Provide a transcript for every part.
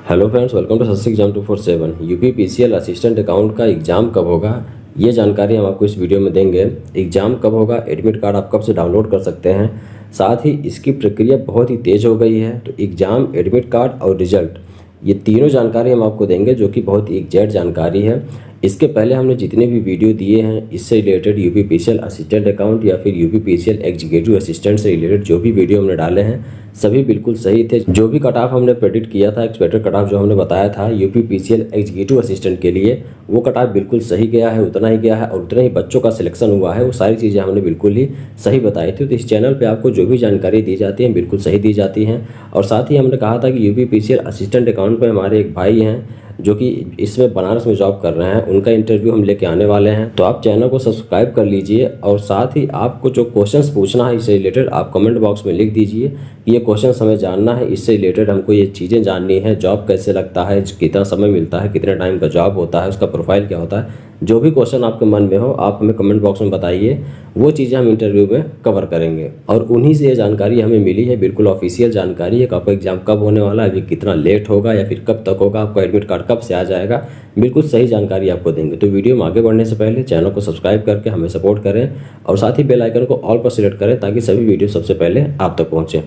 Hello friends, welcome to success exam 247। UP PCL assistant account का exam कब होगा, ये जानकारी हम आपको इस वीडियो में देंगे। एग्ज़ाम कब होगा, एडमिट कार्ड आप कब से डाउनलोड कर सकते हैं, साथ ही इसकी प्रक्रिया बहुत ही तेज़ हो गई है। तो एग्ज़ाम, एडमिट कार्ड और रिजल्ट, ये तीनों जानकारी हम आपको देंगे, जो कि बहुत ही एग्जैक्ट जानकारी है। इसके पहले हमने जितने भी वीडियो दिए हैं इससे related, UP PCL assistant account या फिर यूपी पीसीएल एग्जीक्यूटिव असिस्टेंट से रिलेटेड जो भी वीडियो हमने डाले हैं सभी बिल्कुल सही थे। जो भी कट ऑफ हमने प्रेडिक्ट किया था, एक्सपेक्टेड कट ऑफ जो हमने बताया था यूपी पीसीएल एग्जीक्यूटिव असिस्टेंट के लिए, वो कट ऑफ बिल्कुल सही गया है, उतना ही गया है और उतना ही बच्चों का सिलेक्शन हुआ है। वो सारी चीज़ें हमने बिल्कुल ही सही बताई थी। तो इस चैनल पे आपको जो भी जानकारी दी जाती है बिल्कुल सही दी जाती हैं। और साथ ही हमने कहा था कि यूपी पीसीएल असिस्टेंट अकाउंट पे हमारे एक भाई हैं जो कि इसमें बनारस में जॉब कर रहे हैं, उनका इंटरव्यू हम लेके आने वाले हैं। तो आप चैनल को सब्सक्राइब कर लीजिए और साथ ही आपको जो क्वेश्चंस पूछना है इससे रिलेटेड आप कमेंट बॉक्स में लिख दीजिए कि ये क्वेश्चंस हमें जानना है, इससे रिलेटेड हमको ये चीज़ें जाननी है। जॉब कैसे लगता है, कितना समय मिलता है, कितने टाइम का जॉब होता है, उसका प्रोफाइल क्या होता है, जो भी क्वेश्चन आपके मन में हो आप हमें कमेंट बॉक्स में बताइए, वो चीज़ें हम इंटरव्यू में कवर करेंगे। और उन्हीं से ये जानकारी हमें मिली है, बिल्कुल ऑफिशियल जानकारी है कि आपका एग्जाम कब होने वाला है, अभी कितना लेट होगा या फिर कब तक होगा, आपका एडमिट कार्ड कब से आ जाएगा, बिल्कुल सही जानकारी आपको देंगे। तो वीडियो में आगे बढ़ने से पहले चैनल को सब्सक्राइब करके हमें सपोर्ट करें और साथ ही बेल आइकन को ऑल पर सिलेक्ट करें ताकि सभी वीडियो सबसे पहले आप तक पहुँचे।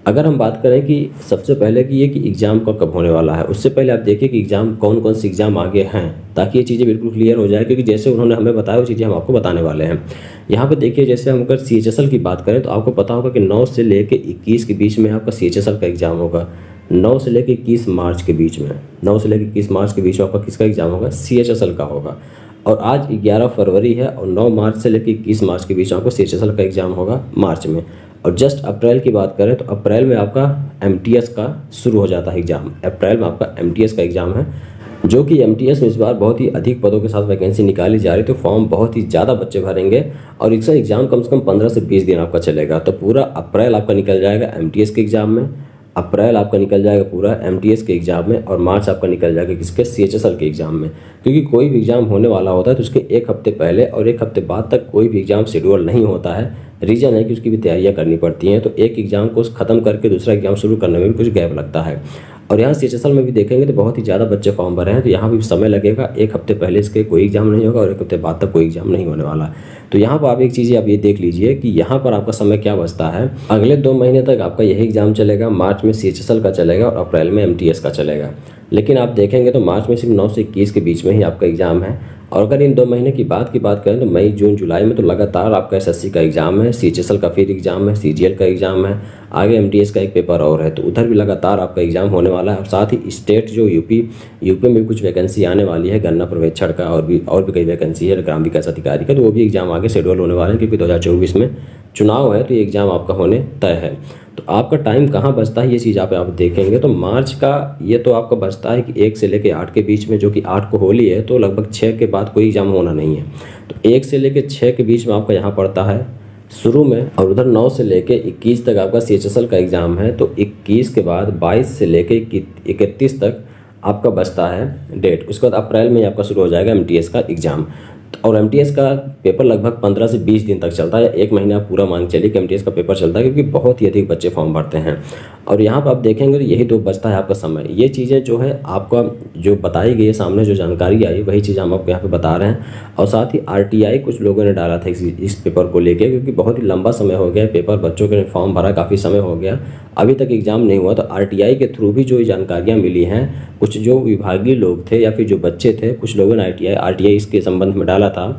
अगर हम बात करें कि सबसे पहले कि ये कि एग्ज़ाम का कब होने वाला है, उससे पहले आप देखिए कि एग्ज़ाम कौन कौन से एग्ज़ाम आगे हैं, ताकि ये चीज़ें बिल्कुल क्लियर हो जाए। क्योंकि जैसे उन्होंने हमें बताया वो चीज़ें हम आपको बताने वाले हैं। यहाँ पे देखिए, जैसे हम अगर CHSL की बात करें तो आपको पता होगा कि 9 से लेकर 21 के बीच में आपका CHSL का एग्ज़ाम होगा। 9 से लेकर 21 मार्च के बीच में, 9 से लेकर 21 मार्च के बीच में आपका किसका एग्ज़ाम होगा, CHSL का होगा। और आज 11 फरवरी है और 9 मार्च से लेकर 21 मार्च के बीच में आपको CHSL का एग्ज़ाम होगा मार्च में। और जस्ट अप्रैल की बात करें तो अप्रैल में आपका MTS का शुरू हो जाता है एग्ज़ाम। अप्रैल में आपका MTS का एग्ज़ाम है, जो कि MTS में इस बार बहुत ही अधिक पदों के साथ वैकेंसी निकाली जा रही है। तो फॉर्म बहुत ही ज़्यादा बच्चे भरेंगे और इसका एग्ज़ाम कम से कम 15 से 20 दिन आपका चलेगा। तो पूरा अप्रैल आपका निकल जाएगा MTS के एग्ज़ाम में, अप्रैल आपका निकल जाएगा पूरा MTS के एग्ज़ाम में और मार्च आपका निकल जाएगा किसके, CHSL के एग्ज़ाम में। क्योंकि कोई भी एग्ज़ाम होने वाला होता है तो उसके एक हफ्ते पहले और एक हफ्ते बाद तक कोई भी एग्ज़ाम शेड्यूल नहीं होता है। रीज़न है कि उसकी भी तैयारियां करनी पड़ती हैं। तो एक एग्ज़ाम को ख़त्म करके दूसरा एग्ज़ाम शुरू करने में भी कुछ गैप लगता है। और यहाँ CHSL में भी देखेंगे तो बहुत ही ज़्यादा बच्चे फॉर्म भरे हैं, तो यहाँ भी समय लगेगा। एक हफ्ते पहले इसके कोई एग्ज़ाम नहीं होगा और एक हफ्ते बाद तक कोई एग्ज़ाम नहीं होने वाला। तो यहाँ पर आप एक चीज़ आप ये देख लीजिए कि यहाँ पर आपका समय क्या बचता है। अगले 2 महीने तक आपका यही एग्ज़ाम चलेगा, मार्च में CHSL का चलेगा और अप्रैल में MTS का चलेगा। लेकिन आप देखेंगे तो मार्च में सिर्फ 9 से 21 के बीच में ही आपका एग्ज़ाम है। और अगर इन 2 महीने की बात करें तो मई, जून, जुलाई में तो लगातार आपका SSC का एग्ज़ाम है, CHSL का फिर एग्ज़ाम है, CGL का एग्ज़ाम है, आगे MTS का एक पेपर और है। तो उधर भी लगातार आपका एग्ज़ाम होने वाला है। और साथ ही स्टेट जो यूपी में भी कुछ वैकेंसी आने वाली है, गन्ना पर्यवेक्षण का और भी कई वैकेंसी है, ग्राम विकास अधिकारी का। तो वो भी एग्ज़ाम आगे शेड्यूल होने वाले हैं क्योंकि 2024 में चुनाव है, तो ये एग्ज़ाम आपका होने तय है। तो आपका टाइम कहाँ बचता है, ये चीज़ आप देखेंगे तो मार्च का ये तो आपका बचता है कि 1 से लेकर 8 के बीच में, जो कि 8 को होली है, तो लगभग 6 के बाद कोई एग्ज़ाम होना नहीं है। तो 1 से लेकर 6 के बीच में आपका यहाँ पड़ता है शुरू में। और उधर 9 से लेकर 21 तक आपका CHSL का एग्ज़ाम है। तो 21 के बाद 22 से लेकर 31 तक आपका बचता है डेट। उसके बाद अप्रैल में आपका शुरू हो जाएगा MTS का एग्ज़ाम। और MTS का पेपर लगभग 15 से 20 दिन तक चलता है, 1 महीना पूरा मान चलिए कि MTS का पेपर चलता है, क्योंकि बहुत ही अधिक बच्चे फॉर्म भरते हैं। और यहाँ पर आप देखेंगे तो यही 2 बचता है आपका समय। ये चीज़ें जो है आपका जो बताई गई है, सामने जो जानकारी आई वही चीज़ हम आपको यहाँ पे बता रहे हैं। और साथ ही RTI कुछ लोगों ने डाला था इस पेपर को लेकर, क्योंकि बहुत ही लंबा समय हो गया पेपर, बच्चों के फॉर्म भरा काफ़ी समय हो गया, अभी तक एग्ज़ाम नहीं हुआ। तो RTI के थ्रू भी जो जानकारियाँ मिली हैं, कुछ जो विभागीय लोग थे या फिर जो बच्चे थे, कुछ लोगों ने RTI इसके संबंध में डाला था।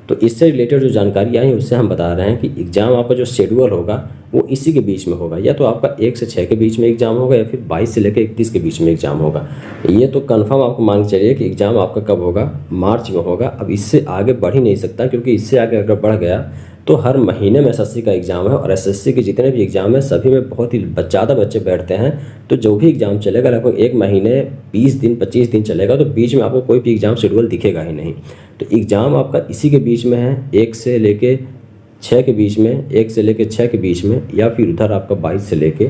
तो इससे रिलेटेड जो जानकारी आई है उससे हम बता रहे हैं कि एग्ज़ाम आपका जो शेड्यूल होगा वो इसी के बीच में होगा। या तो आपका 1 से 6 के बीच में एग्ज़ाम होगा या फिर 22 से लेकर 31 के बीच में एग्ज़ाम होगा। ये तो कंफर्म आपको मान के चलिए कि एग्ज़ाम आपका कब होगा, मार्च में होगा। अब इससे आगे बढ़ ही नहीं सकता, क्योंकि इससे आगे अगर बढ़ गया तो हर महीने में SSC का एग्ज़ाम है और SSC के जितने भी एग्ज़ाम हैं सभी में बहुत ही ज़्यादा बच्चे बैठते हैं। तो जो भी एग्ज़ाम चलेगा लगभग 1 महीने 20 दिन 25 दिन चलेगा, तो बीच में आपको कोई भी एग्ज़ाम शेड्यूल दिखेगा ही नहीं। तो एग्ज़ाम आपका इसी के बीच में है, 1 से लेके 6 के बीच में, 1 से लेके 6 के बीच में, या फिर उधर आपका 22 से लेके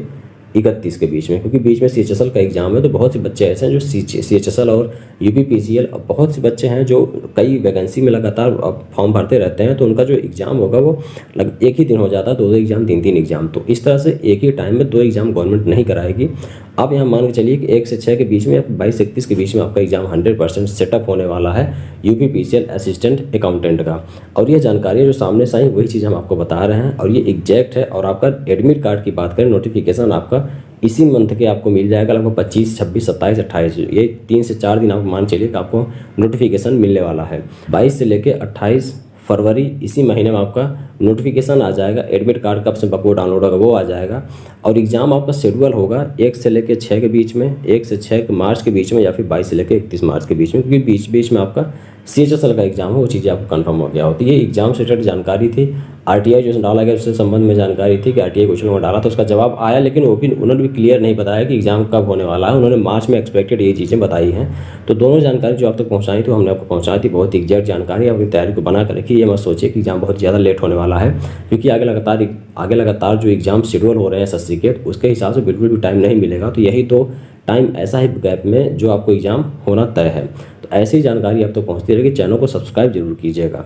31 के बीच में, क्योंकि बीच में CHSL का एग्ज़ाम है। तो बहुत से बच्चे ऐसे हैं जो CHSL और यूपी पीसीएल, बहुत से बच्चे हैं जो कई वैकेंसी में लगातार फॉर्म भरते रहते हैं। तो उनका जो एग्ज़ाम होगा वो एक ही दिन हो जाता है, 2 एग्ज़ाम 3 एग्ज़ाम। तो इस तरह से एक ही टाइम में 2 एग्ज़ाम गवर्नमेंट नहीं कराएगी। आप यहाँ मान के चलिए कि 1 से 6 के बीच में या 22 से 31 के बीच में आपका एग्जाम 100% सेटअप होने वाला है यूपीपीसीएल असिस्टेंट अकाउंटेंट का। और ये जानकारी जो सामने से आई वही चीज़ हम आपको बता रहे हैं और ये एग्जैक्ट है। और आपका एडमिट कार्ड की बात करें, नोटिफिकेशन आपका इसी मंथ के आपको मिल जाएगा, लगभग 25, 26, 27, 28, ये 3 से 4 दिन आप मान चलिए कि आपको नोटिफिकेशन मिलने वाला है। 22 से लेकर 28 फरवरी इसी महीने में आपका नोटिफिकेशन आ जाएगा। एडमिट कार्ड कब से आपको डाउनलोड होगा वो आ जाएगा। और एग्ज़ाम आपका शेड्यूल होगा 1 से लेकर 6 के बीच में, 1 से 6 मार्च के बीच में, या फिर 22 से लेकर 31 मार्च के बीच में, क्योंकि बीच बीच में आपका CHSL का एग्जाम है, वो चीज़ें आपको कंफर्म हो गया होती है। ये एग्जाम से रिलेटेड जानकारी थी। RTI जो डाला गया उससे संबंध में जानकारी थी कि RTI क्वेश्चन में डाला तो उसका जवाब आया, लेकिन वो भी उन्होंने भी क्लियर नहीं बताया कि एग्जाम कब होने वाला है। उन्होंने मार्च में एक्सपेक्टेड ये चीज़ें बताई हैं। तो दोनों जानकारी जो आप तक पहुँचाई थी हमने आपको पहुँचाई थी, बहुत एग्जैक्ट जानकारी। अपनी तैयारी को बना कर रखिए, ये मत सोचिए कि एग्जाम बहुत ज़्यादा लेट होने वाला है, क्योंकि आगे लगातार जो एग्जाम शेड्यूल हो रहे हैं SSC के, उसके हिसाब से बिल्कुल भी टाइम नहीं मिलेगा। तो यही तो टाइम ऐसा है गैप में जो आपको एग्ज़ाम होना तय है। तो ऐसी जानकारी आप तो पहुँचती रहेगी। चैनल को सब्सक्राइब जरूर कीजिएगा।